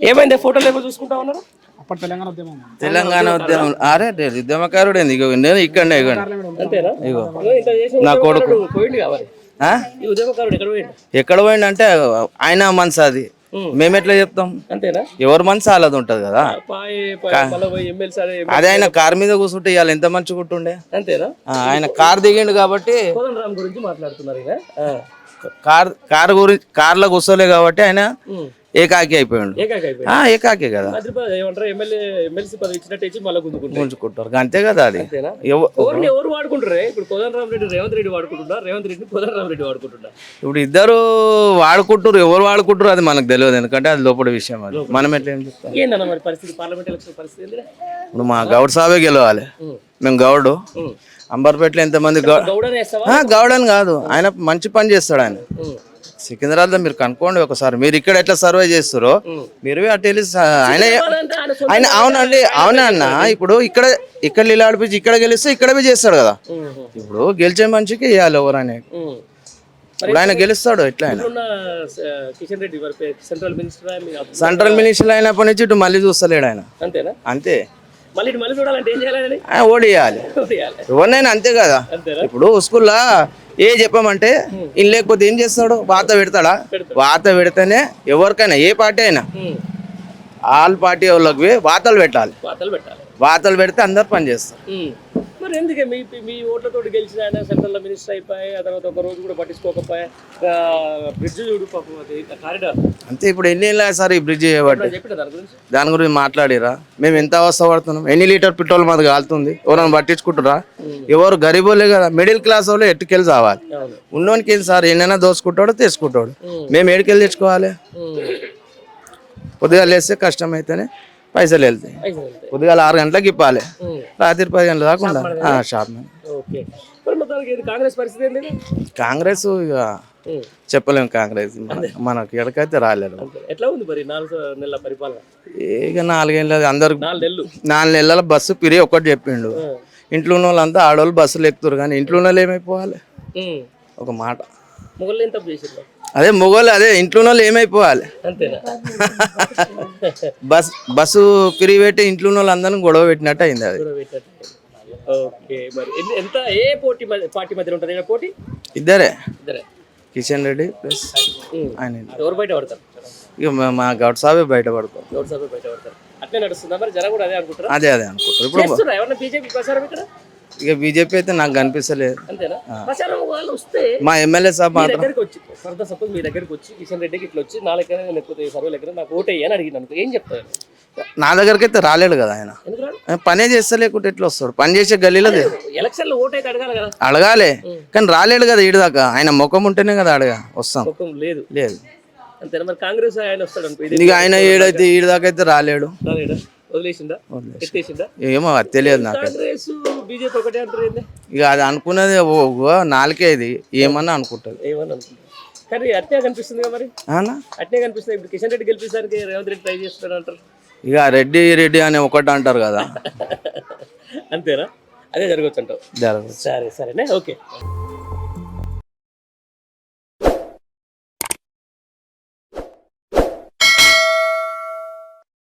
ఏమైంది ఫోటోలు ఏమో చూసుకుంటా ఉన్నారు? అప్పుడు తెలంగాణ ఉద్యమం అరే ఉద్యమకారుడు ఇగో నేను ఇక్కడనే అంతేనా? ఇగో ఇంత చేసిన నా కొడుకు పోయింది కావాలి. ఈ ఉద్యమకారుడు ఎక్కడ పోయిండు? ఎక్కడ పోయిండు అంటే ఆయన మనసు అది, మేము ఎట్లా చెప్తాం? అంతేనా? ఎవరి మనసు అలాది ఉంటది కదా. అదే ఆయన కార్ మీద కూర్చుంటే ఇవాళ ఎంత మంచి కుట్టుండే. అంతేనా? ఆయన కార్ దిగిండు కాబట్టి కోదండరామ్ గురించి మాట్లాడుతున్నారు. కార్లో కూర్చోలే కాబట్టి ఆయన ఏకాకి అయిపోయాడు. ఏకాకి కదా గుంజుకుంటారు అంతే కదా. అది ఎవరు వాడుకుంటారు? ఇప్పుడు కోదండరామ్ రెడ్డి రేవంత్ రెడ్డి వాడుకుంటున్నారు, రేవంత్ రెడ్డి కోదండరామ్ రెడ్డి వాడుకుంటున్నారు. ఇప్పుడు ఇద్దరు వాడుకుంటారు, ఎవరు వాడుకుంటారు అది మనకు తెలియదు, ఎందుకంటే అది లోపల విషయం. అది మనం ఎట్లా ఏం చెప్తాం? ఏందన్న మరి పరిస్థితి, పార్లమెంట్ ఎలక్షన్ పరిస్థితి? ఇప్పుడు మా గౌడ్ సాబే గెలవాలి. మేము గౌడు అంబర్పేటలో ఎంతమంది గౌడని కాదు, ఆయన మంచి పని చేస్తాడు. ఆయన సికింద్రాబాద్ మీరు కనుక్కోండి ఒకసారి, మీరు ఇక్కడ ఎట్లా సర్వే చేస్తారో మీరు అటు వెళ్ళి ఆయన అవునండి అవునా అన్న. ఇప్పుడు ఇక్కడ లీలాడిపించి ఇక్కడ గెలిస్తే ఇక్కడ చేస్తాడు కదా. ఇప్పుడు గెలిచే మనిషికి ఇవ్వాలి ఎవరనే. ఇప్పుడు ఆయన గెలుస్తాడు ఎట్లా? ఆయన సెంట్రల్ మినిస్టర్ అయినప్పటి నుంచి ఇటు మళ్ళీ చూస్తలేడు ఆయన. అంతే ఓడియాలి ఎవరినైనా అంతే కదా. ఇప్పుడు స్కూల్లో ఏ చెప్పమంటే ఇన్ లేకపోతే ఏం చేస్తాడు? వాత పెడతాడా? వాత పెడితేనే ఎవరికైనా ఏ పార్టీ అయినా ఆల్ పార్టీ వాళ్ళకి వాతలు పెట్టాలి. వాతలు పెడితే అందరు పని చేస్తారు. మరి ఎందుకే మీ ఓట్లతో గెలిచిన ఆయన సెంట్రల్ మినిస్టర్ అయిపోయి ఆ తర్వాత ఒక రోజు కూడా పట్టించుకోకపోయా బ్రిడ్జ్ చూడు కారిడార్ అంతే. ఇప్పుడు ఎన్ని సార్ ఈ బ్రిడ్జ్ చేయబట్టి దాని గురించి మాట్లాడిరా? మేము ఎంత అవస్థ పడుతున్నాం, ఎన్ని లీటర్ పెట్రోల్ మాది కాలుతుంది, ఎవరైనా పట్టించుకుంటారా? ఎవరు గరీబోలే కదా, మిడిల్ క్లాస్ వాళ్ళు ఎట్టుకెళ్ళి రావాలి. ఉన్నోనికి ఏం సార్ ఎన్నైనా దోసుకుంటాడు తీసుకుంటాడు, మేము ఎటుకెళ్ళి తెచ్చుకోవాలి? పొద్దుగా లేస్తే కష్టం అయితేనే పైసలు వెళ్తాయి. పొద్దుగాల 6 గంటలకు ఇప్పాలి, రాత్రి 10 గంటల దాకా ఉండాలి షాప్ మీద. కాంగ్రెస్ ఇక చెప్పలేము. కాంగ్రెస్ మనకి ఎక్కడికైతే రాలేదు. ఇక 4 ఏళ్ళు అందరు 4 నెలల బస్సు పిరి ఒక్కటి చెప్పిండు. ఇంట్లో ఉన్న వాళ్ళంతా ఆడవాళ్ళు బస్సులు ఎక్కుతారు, కానీ ఇంట్లో ఉన్న వాళ్ళు ఏమైపోవాలి? ఒక మాట అదే మొగోళ్ళు అదే ఇంట్లో వాళ్ళు ఏమైపోవాలి? బస్సు పిరి పెట్టి ఇంట్లో వాళ్ళు అందరిని గొడవ పెట్టినట్టు అయింది. అది ఇద్దరే, కిషన్ రెడ్డి ప్లస్ ఆయన. ఇక మా గౌడ్ సాబే బయట పడతారు. అదే అనుకుంటారు. ఇప్పుడు ఇక బీజేపీ అయితే నాకు కనిపిస్తలేదు. మా ఎమ్మెల్యే సాబ్ మాత్రం మీ దగ్గరికి వచ్చి కిషన్ రెడ్డికి ఇట్లా వచ్చి నా లెక్కన లేకపోతే సర్వే లెక్కన నాకు ఓటు వేయని అడిగినాను, ఏం చెప్తాను? నా దగ్గరికి అయితే రాలేడు కదా ఆయన. పనే చేస్తా లేకుంటే ఎట్లా వస్తాడు? పని చేసే గల్లీలో ఎలక్షన్ లో ఓటు అయితే అడగాలి కదా. అడగాలి, కానీ రాలేడు కదా ఈడు దాకా. ఆయన ముఖం ఉంటేనే కదా వస్తాం. లేదు అంతేనా? మరి కాంగ్రెస్ ఆయన వస్తాడు ఇక ఆయన ఏడైతే ఈడు దాకా అయితే రాలేడు. ఏమో అది తెలియదు నాకు. ఇక అది అనుకున్నది నాలుకే, ఇది ఏమన్నా అనుకుంటది. కానీ అట్నే కనిపిస్తుంది కదా. మరి అట్నే కనిపిస్తుంది. ఇప్పుడు కిషన్ రెడ్డి గెలిపించడానికి రేవంత్ రెడ్డి ట్రై చేస్తున్నాడు అంటారు. ఇక రెడ్డి అని ఒకటి అంటారు కదా. అంతేనా? అదే జరగచ్చు అంటావు. జరగచ్చు. సరేనే, ఓకే.